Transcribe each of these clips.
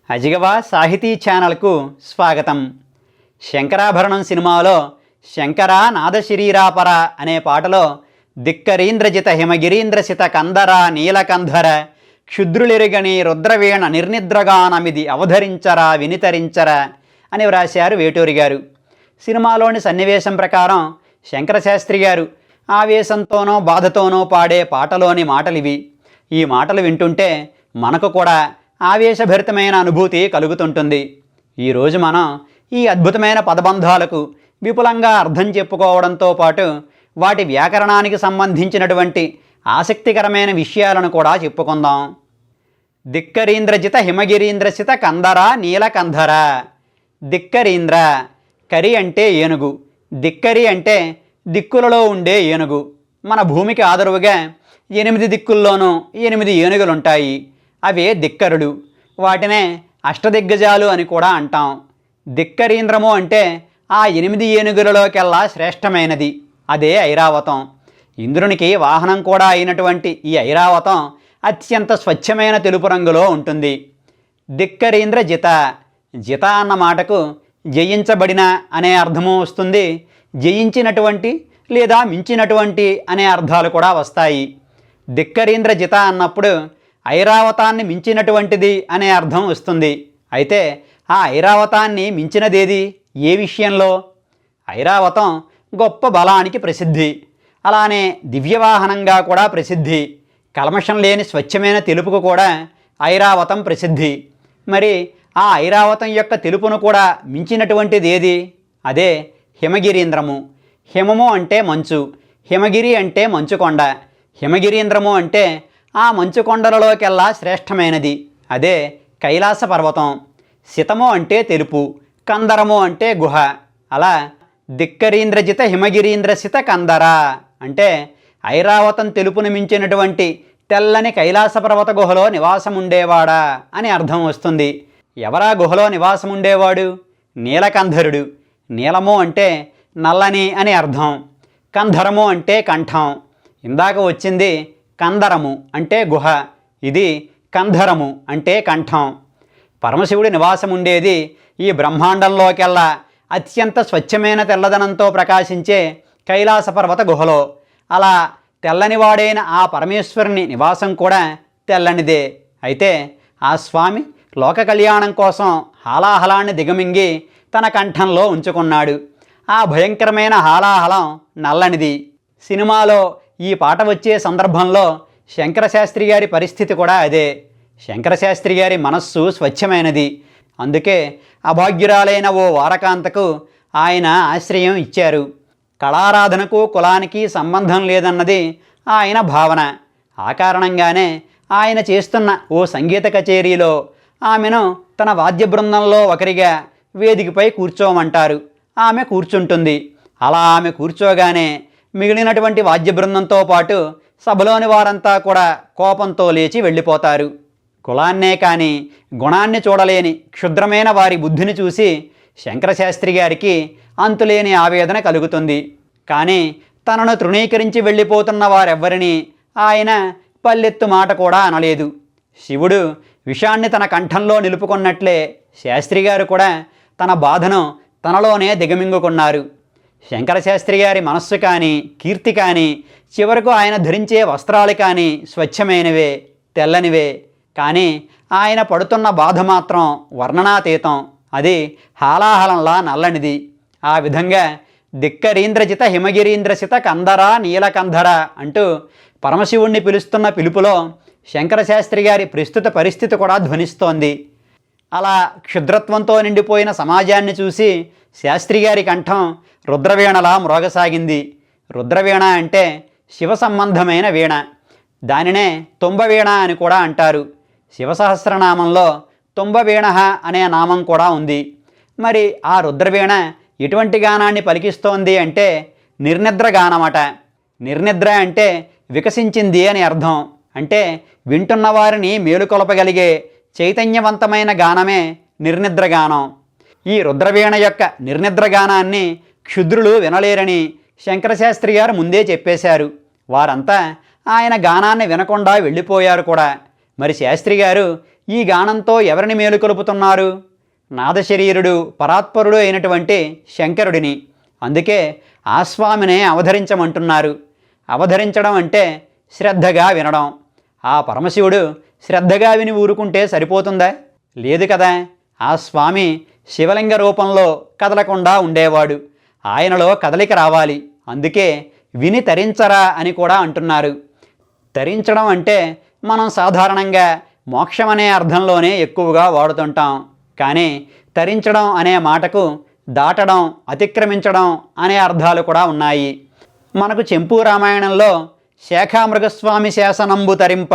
అజిగవా సాహితీ ఛానల్కు స్వాగతం. శంకరాభరణం సినిమాలో శంకరా నాదశరీరాపర అనే పాటలో ధిక్కరీంద్రజిత హిమగిరీంద్రసిత కందర నీలకంధర క్షుద్రులిరుగని రుద్రవీణ నిర్నిద్రగానమిది అవధరించరా వినితరించరా అని వ్రాశారు వేటూరి గారు. సినిమాలోని సన్నివేశం ప్రకారం శంకరశాస్త్రి గారు ఆవేశంతోనో బాధతోనో పాడే పాటలోని మాటలివి. ఈ మాటలు వింటుంటే మనకు కూడా ఆవేశభరితమైన అనుభూతి కలుగుతుంటుంది. ఈరోజు మనం ఈ అద్భుతమైన పదబంధాలకు విపులంగా అర్థం చెప్పుకోవడంతో పాటు వాటి వ్యాకరణానికి సంబంధించినటువంటి ఆసక్తికరమైన విషయాలను కూడా చెప్పుకుందాం. ధిక్కరీంద్రజిత హిమగిరీంద్రసిత కందర నీలకంధర. ధిక్కరీంద్ర, కరి అంటే ఏనుగు, ధిక్కరి అంటే దిక్కులలో ఉండే ఏనుగు. మన భూమికి ఆదరువుగా 8 దిక్కుల్లోనూ 8 ఏనుగులుంటాయి. అవే ధిక్కరుడు. వాటినే అష్టదిగ్గజాలు అని కూడా అంటాం. ధిక్కరీంద్రము అంటే ఆ 8 ఏనుగులలోకెల్లా శ్రేష్టమైనది. అదే ఐరావతం. ఇంద్రునికి వాహనం కూడా అయినటువంటి ఈ ఐరావతం అత్యంత స్వచ్ఛమైన తెలుపు రంగులో ఉంటుంది. ధిక్కరీంద్ర జిత. జిత అన్న మాటకు జయించబడిన అనే అర్థము వస్తుంది. జయించినటువంటి లేదా మించినటువంటి అనే అర్థాలు కూడా వస్తాయి. ధిక్కరీంద్ర జిత అన్నప్పుడు ఐరావతాన్ని మించినటువంటిది అనే అర్థం వస్తుంది. అయితే ఆ ఐరావతాన్ని మించినదేది? ఏ విషయంలో? ఐరావతం గొప్ప బలానికి ప్రసిద్ధి, అలానే దివ్యవాహనంగా కూడా ప్రసిద్ధి. కల్మషం లేని స్వచ్ఛమైన తెలుపుకు కూడా ఐరావతం ప్రసిద్ధి. మరి ఆ ఐరావతం యొక్క తెలుపును కూడా మించినటువంటిది ఏది? అదే హిమగిరీంద్రము. హిమము అంటే మంచు, హిమగిరి అంటే మంచుకొండ. హిమగిరీంద్రము అంటే ఆ మంచుకొండలలోకెల్లా శ్రేష్టమైనది. అదే కైలాస పర్వతం. సితము అంటే తెలుపు, కందరము అంటే గుహ. అలా ధిక్కరీంద్రజిత హిమగిరీంద్రసిత కందర అంటే ఐరావతం తెలుపును మించినటువంటి తెల్లని కైలాస పర్వత గుహలో నివాసం ఉండేవాడా అని అర్థం వస్తుంది. ఎవరా గుహలో నివాసం ఉండేవాడు? నీలకంధరుడు. నీలము అంటే నల్లని అని అర్థం. కంధరము అంటే కంఠం. ఇందాక వచ్చింది కందరము అంటే గుహ, ఇది కంధరము అంటే కంఠం. పరమశివుడి నివాసం ఉండేది ఈ బ్రహ్మాండంలోకెల్లా అత్యంత స్వచ్ఛమైన తెల్లదనంతో ప్రకాశించే కైలాస పర్వత గుహలో. అలా తెల్లనివాడైన ఆ పరమేశ్వరుని నివాసం కూడా తెల్లనిదే. అయితే ఆ స్వామి లోక కళ్యాణం కోసం హాలాహలాన్ని దిగమింగి తన కంఠంలో ఉంచుకున్నాడు. ఆ భయంకరమైన హాలాహలం నల్లనిది. సినిమాలో ఈ పాట వచ్చే సందర్భంలో శంకరశాస్త్రి గారి పరిస్థితి కూడా అదే. శంకరశాస్త్రి గారి మనస్సు స్వచ్ఛమైనది. అందుకే అభాగ్యురాలైన ఓ వారకాంతకు ఆయన ఆశ్రయం ఇచ్చారు. కళారాధనకు కులానికి సంబంధం లేదన్నది ఆయన భావన. ఆ కారణంగానే ఆయన చేస్తున్న ఓ సంగీత కచేరీలో ఆమెను తన వాద్య బృందంలో ఒకరిగా వేదికపై కూర్చోమంటారు. ఆమె కూర్చుంటుంది. అలా ఆమె కూర్చోగానే మిగిలినటువంటి వాద్య బృందంతో పాటు సభలోని వారంతా కూడా కోపంతో లేచి వెళ్ళిపోతారు. కులాన్నే కానీ గుణాన్ని చూడలేని క్షుద్రమైన వారి బుద్ధిని చూసి శంకరశాస్త్రి గారికి అంతులేని ఆవేదన కలుగుతుంది. కానీ తనను తృణీకరించి వెళ్ళిపోతున్న వారెవ్వరినీ ఆయన పల్లెత్తు మాట కూడా అనలేదు. శివుడు విషాన్ని తన కంఠంలో నిలుపుకున్నట్లే శాస్త్రి గారు కూడా తన బాధను తనలోనే దిగమింగుకున్నారు. శంకరశాస్త్రి గారి మనస్సు కానీ కీర్తి కానీ చివరకు ఆయన ధరించే వస్త్రాలు కానీ స్వచ్ఛమైనవే, తెల్లనివే. కానీ ఆయన పడుతున్న బాధ మాత్రం వర్ణనాతీతం. అది హాలాహలంలా నల్లనిది. ఆ విధంగా ధిక్కరీంద్రజిత హిమగిరీంద్రసిత కందర నీలకంధర అంటూ పరమశివుణ్ణి పిలుస్తున్న పిలుపులో శంకరశాస్త్రి గారి ప్రస్తుత పరిస్థితి కూడా ధ్వనిస్తోంది. అలా క్షుద్రత్వంతో నిండిపోయిన సమాజాన్ని చూసి శాస్త్రి గారి కంఠం రుద్రవీణలా మ్రోగసాగింది. రుద్రవీణ అంటే శివ సంబంధమైన వీణ. దానినే తుంబవీణ అని కూడా అంటారు. శివసహస్రనామంలో తుంబవీణ అనే నామం కూడా ఉంది. మరి ఆ రుద్రవీణ ఎటువంటి గానాన్ని పలికిస్తోంది అంటే నిర్నిద్ర గానమట. నిర్నిద్ర అంటే వికసించింది అని అర్థం. అంటే వింటున్న వారిని మేలుకొలపగలిగే చైతన్యవంతమైన గానమే నిర్నిద్ర గానం. ఈ రుద్రవీణ యొక్క నిర్నిద్ర గానాన్ని క్షుద్రులు వినలేరని శంకరశాస్త్రి గారు ముందే చెప్పేశారు. వారంతా ఆయన గానాన్ని వినకుండా వెళ్ళిపోయారు కూడా. మరి శాస్త్రి గారు ఈ గానంతో ఎవరిని మేలుకొలుపుతున్నారు? నాదశరీరుడు పరాత్పరుడు అయినటువంటి శంకరుడిని. అందుకే ఆ స్వామినే అవధరించమంటున్నారు. అవధరించడం అంటే శ్రద్ధగా వినడం. ఆ పరమశివుడు శ్రద్ధగా విని ఊరుకుంటే సరిపోతుందా? లేదు కదా. ఆ స్వామి శివలింగ రూపంలో కదలకుండా ఉండేవాడు. ఆయనలో కదలిక రావాలి. అందుకే విని తరించరా అని కూడా అంటున్నారు. తరించడం అంటే మనం సాధారణంగా మోక్షం అనే అర్థంలోనే ఎక్కువగా వాడుతుంటాం. కానీ తరించడం అనే మాటకు దాటడం, అతిక్రమించడం అనే అర్థాలు కూడా ఉన్నాయి. మనకు చెంపు రామాయణంలో శేఖామృగస్వామి శాసనంబు తరింప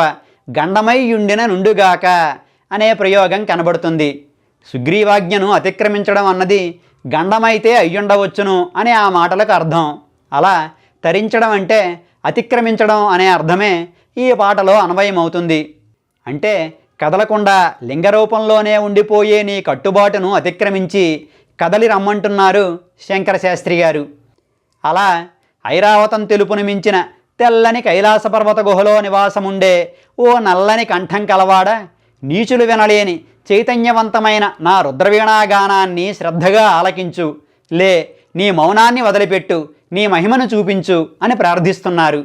గండమైయుండిన నుండుగాక అనే ప్రయోగం కనబడుతుంది. సుగ్రీవాజ్ఞను అతిక్రమించడం అన్నది గండమైతే అయ్యుండవచ్చును అనే ఆ మాటలకు అర్థం. అలా తరించడం అంటే అతిక్రమించడం అనే అర్థమే ఈ పాటలో అన్వయమవుతుంది. అంటే కదలకుండా లింగరూపంలోనే ఉండిపోయే నీ కట్టుబాటును అతిక్రమించి కదలి రమ్మంటున్నారు శంకర శాస్త్రి గారు. అలా ఐరావతం తెలుపును మించిన తెల్లని కైలాస పర్వత గుహలో నివాసముండే ఓ నల్లని కంఠం కలవాడ, నీచులు వినలేని చైతన్యవంతమైన నా రుద్రవీణాగానాన్ని శ్రద్ధగా ఆలకించు. లే, నీ మౌనాన్ని వదిలిపెట్టు, నీ మహిమను చూపించు అని ప్రార్థిస్తున్నారు.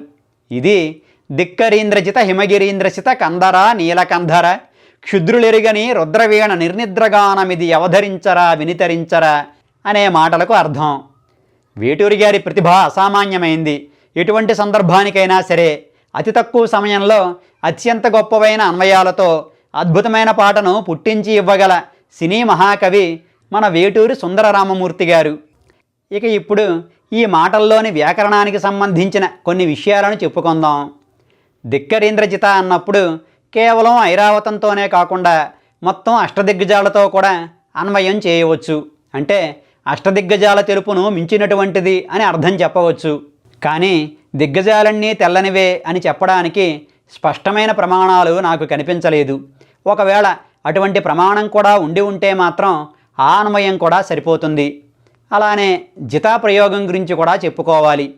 ఇది ధిక్కరీంద్రజిత హిమగిరీంద్రసిత కందర నీలకంధర క్షుద్రులెరుగని రుద్రవీణ నిర్నిద్రగానమిది అవధరించరా వినితరించరా అనే మాటలకు అర్థం. వేటూరి గారి ప్రతిభ అసామాన్యమైంది. ఎటువంటి సందర్భానికైనా సరే అతి తక్కువ సమయంలో అత్యంత గొప్పవైన అన్వయాలతో అద్భుతమైన పాటను పుట్టించి ఇవ్వగల సినీ మహాకవి మన వేటూరి సుందరరామమూర్తి గారు. ఇక ఇప్పుడు ఈ మాటల్లోని వ్యాకరణానికి సంబంధించిన కొన్ని విషయాలను చెప్పుకుందాం. ధిక్కరీంద్రజిత అన్నప్పుడు కేవలం ఐరావతంతోనే కాకుండా మొత్తం అష్టదిగ్గజాలతో కూడా అన్వయం చేయవచ్చు. అంటే అష్టదిగ్గజాల తెలుపును మించినటువంటిది అని అర్థం చెప్పవచ్చు. కానీ దిగ్గజాలన్నీ తెల్లనివే అని చెప్పడానికి స్పష్టమైన ప్రమాణాలు నాకు కనిపించలేదు. ఒకవేళ అటువంటి ప్రమాణం కూడా ఉండి ఉంటే మాత్రం ఆ అన్వయం కూడా సరిపోతుంది. అలానే జితా ప్రయోగం గురించి కూడా చెప్పుకోవాలి.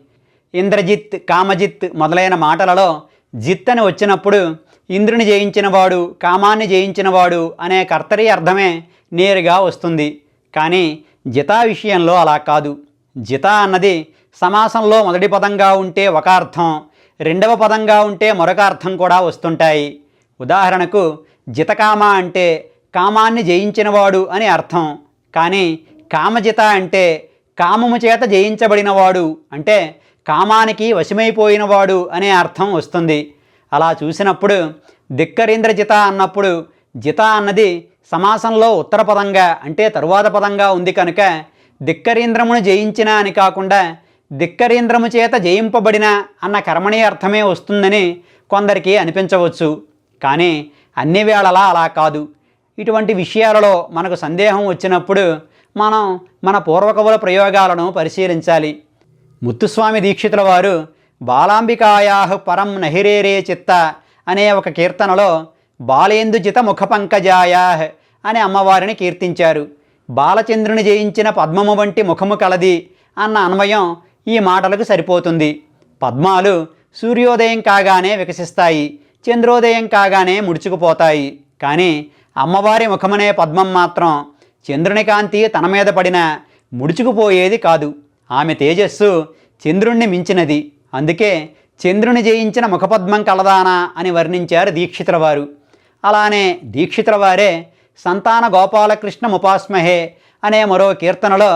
ఇంద్రజిత్, కామజిత్ మొదలైన మాటలలో జిత్ అని వచ్చినప్పుడు ఇంద్రుని జయించినవాడు, కామాన్ని జయించినవాడు అనే కర్తరి అర్థమే నేరుగా వస్తుంది. కానీ జితా విషయంలో అలా కాదు. జితా అన్నది సమాసంలో మొదటి పదంగా ఉంటే ఒక అర్థం, రెండవ పదంగా ఉంటే మరొక అర్థం కూడా వస్తుంటాయి. ఉదాహరణకు జితకామ అంటే కామాన్ని జయించినవాడు అని అర్థం. కానీ కామజిత అంటే కామము చేత జయించబడినవాడు, అంటే కామానికి వశమైపోయినవాడు అనే అర్థం వస్తుంది. అలా చూసినప్పుడు ధిక్కరీంద్రజిత అన్నప్పుడు జిత అన్నది సమాసంలో ఉత్తర పదంగా అంటే తరువాత పదంగా ఉంది కనుక ధిక్కరీంద్రమును జయించిన అని కాకుండా ధిక్కరీంద్రము చేత జయింపబడిన అన్న కర్మణీయ అర్థమే వస్తుందని కొందరికి అనిపించవచ్చు. కానీ అన్ని వేళలా అలా కాదు. ఇటువంటి విషయాలలో మనకు సందేహం వచ్చినప్పుడు మనం మన పూర్వకవుల ప్రయోగాలను పరిశీలించాలి. ముత్తుస్వామి దీక్షితుల వారు బాలాంబికాయాహ్ పరం నహిరేరే చిత్త అనే ఒక కీర్తనలో బాలేందుజిత ముఖపంకజాయాహ్ అనే అమ్మవారిని కీర్తించారు. బాలచంద్రుని జయించిన పద్మము వంటి ముఖము కలది అన్న అన్వయం ఈ మాటలకు సరిపోతుంది. పద్మాలు సూర్యోదయం కాగానే వికసిస్తాయి, చంద్రోదయం కాగానే ముడుచుకుపోతాయి. కానీ అమ్మవారి ముఖమనే పద్మం మాత్రం చంద్రుని కాంతి తన మీద పడినా ముడుచుకుపోయేది కాదు. ఆమె తేజస్సు చంద్రుణ్ణి మించినది. అందుకే చంద్రుని జయించిన ముఖపద్మం కలదానా అని వర్ణించారు దీక్షితుల వారు. అలానే దీక్షితుల వారే సంతాన గోపాలకృష్ణ ముపాస్మహే అనే మరో కీర్తనలో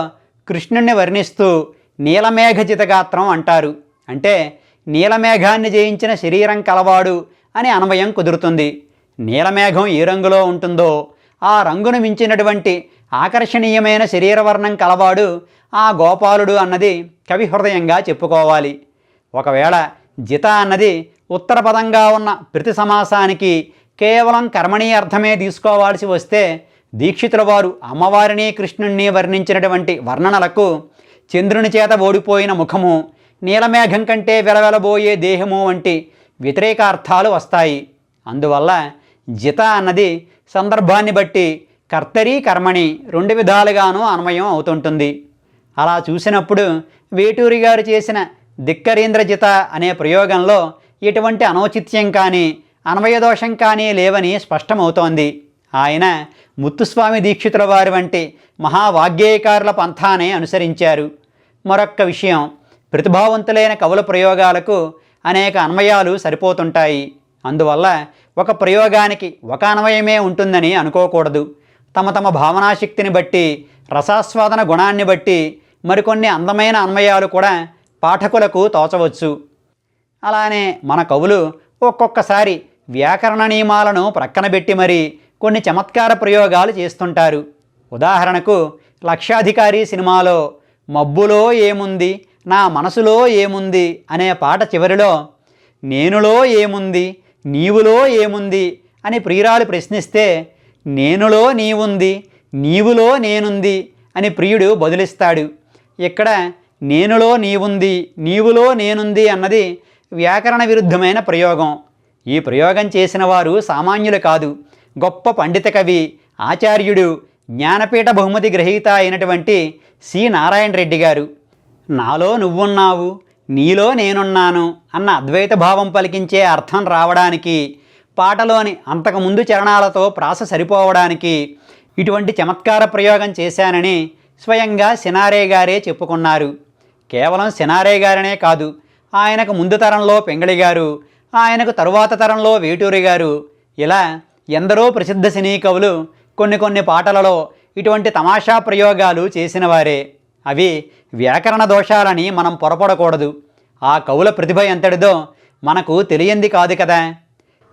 కృష్ణుణ్ణి వర్ణిస్తూ నీలమేఘజితగాత్రం అంటారు. అంటే నీలమేఘాన్ని జయించిన శరీరం కలవాడు అని అన్వయం కుదురుతుంది. నీలమేఘం ఏ రంగులో ఉంటుందో ఆ రంగును మించినటువంటి ఆకర్షణీయమైన శరీరవర్ణం కలవాడు ఆ గోపాలుడు అన్నది కవి హృదయంగా చెప్పుకోవాలి. ఒకవేళ జిత అన్నది ఉత్తర పదంగా ఉన్న ప్రతి సమాసానికి కేవలం కర్మణీయ అర్థమే తీసుకోవాల్సి వస్తే దీక్షితుల వారు అమ్మవారిని కృష్ణుణ్ణి వర్ణించినటువంటి వర్ణనలకు చంద్రుని చేత ఓడిపోయిన ముఖము, నీలమేఘం కంటే వెలవెలబోయే దేహము వంటి వ్యతిరేకార్థాలు వస్తాయి. అందువల్ల జిత అన్నది సందర్భాన్ని బట్టి కర్తరి కర్మణి రెండు విధాలుగానూ అన్వయం అవుతుంటుంది. అలా చూసినప్పుడు వేటూరి గారు చేసిన ధిక్కరీంద్రజిత అనే ప్రయోగంలో ఎటువంటి అనౌచిత్యం కానీ అన్వయదోషం కానీ లేవని స్పష్టమవుతోంది. ఆయన ముత్తుస్వామి దీక్షితుల వారి వంటి మహావాగ్గేయకారుల పంథానే అనుసరించారు. మరొక్క విషయం, ప్రతిభావంతులైన కవుల ప్రయోగాలకు అనేక అన్వయాలు సరిపోతుంటాయి. అందువల్ల ఒక ప్రయోగానికి ఒక అన్వయమే ఉంటుందని అనుకోకూడదు. తమ తమ భావనాశక్తిని బట్టి, రసాస్వాదన గుణాన్ని బట్టి మరికొన్ని అందమైన అన్వయాలు కూడా పాఠకులకు తోచవచ్చు. అలానే మన కవులు ఒక్కొక్కసారి వ్యాకరణ నియమాలను ప్రక్కన పెట్టి మరీ కొన్ని చమత్కార ప్రయోగాలు చేస్తుంటారు. ఉదాహరణకు లక్షాధికారి సినిమాలో మబ్బులో ఏముంది, నా మనసులో ఏముంది అనే పాట చివరిలో నేనులో ఏముంది, నీవులో ఏముంది అని ప్రియురాలు ప్రశ్నిస్తే నేనులో నీవుంది, నీవులో నేనుంది అని ప్రియుడు బదులిస్తాడు. ఇక్కడ నేనులో నీవుంది, నీవులో నేనుంది అన్నది వ్యాకరణ విరుద్ధమైన ప్రయోగం. ఈ ప్రయోగం చేసిన వారు సామాన్యులు కాదు, గొప్ప పండిత కవి, ఆచార్యుడు, జ్ఞానపీఠ బహుమతి గ్రహీత అయినటువంటి సి నారాయణ రెడ్డి గారు. నాలో నువ్వున్నావు, నీలో నేనున్నాను అన్న అద్వైత భావం పలికించే అర్థం రావడానికి, పాటలోని అంతకుముందు చరణాలతో ప్రాస సరిపోవడానికి ఇటువంటి చమత్కార ప్రయోగం చేశానని స్వయంగా సినారే గారే చెప్పుకున్నారు. కేవలం సినారే గారనే కాదు, ఆయనకు ముందు తరంలో పెంగళి గారు, ఆయనకు తరువాత తరంలో వేటూరి గారు, ఇలా ఎందరో ప్రసిద్ధ సినీ కవులు కొన్ని పాటలలో ఇటువంటి తమాషా ప్రయోగాలు చేసిన వారే. అవి వ్యాకరణ దోషాలని మనం పొరపడకూడదు. ఆ కవుల ప్రతిభ ఎంతటిదో మనకు తెలియంది కాదు కదా.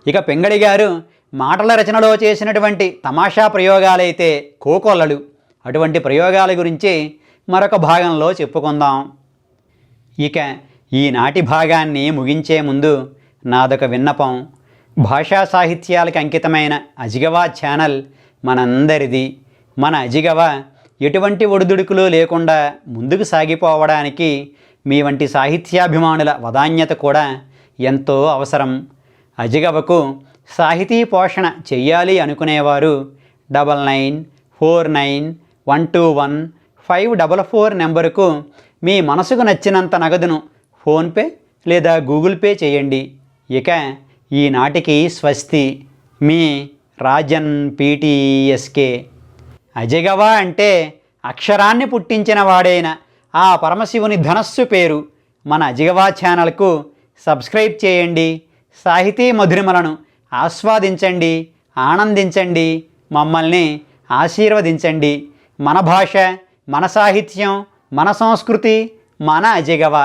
ఇక పెంగళి గారు మాటల రచనలో చేసినటువంటి తమాషా ప్రయోగాలైతే కోకొల్లలు. అటువంటి ప్రయోగాల గురించి మరొక భాగంలో చెప్పుకుందాం. ఇక ఈనాటి భాగాన్ని ముగించే ముందు నాదొక విన్నపం. భాషా సాహిత్యాలకు అంకితమైన అజిగవా ఛానల్ మనందరిది. మన అజిగవ ఎటువంటి ఒడిదుడుకులు లేకుండా ముందుకు సాగిపోవడానికి మీ వంటి సాహిత్యాభిమానుల వదాన్యత కూడా ఎంతో అవసరం. అజిగవకు సాహితీ పోషణ చెయ్యాలి అనుకునేవారు 9949121544 నెంబరుకు మీ మనసుకు నచ్చినంత నగదును ఫోన్పే లేదా గూగుల్ పే చేయండి. ఇక ఈనాటికి స్వస్తి. మీ రాజన్ పీటీఎస్కే. అజిగవ అంటే అక్షరాన్ని పుట్టించిన వాడైన ఆ పరమశివుని ధనస్సు పేరు. మన అజిగవా ఛానల్కు సబ్స్క్రైబ్ చేయండి. సాహితీ మధురిమలను ఆస్వాదించండి, ఆనందించండి, మమ్మల్ని ఆశీర్వదించండి. మన భాష, మన సాహిత్యం, మన సంస్కృతి, మన అజిగవ.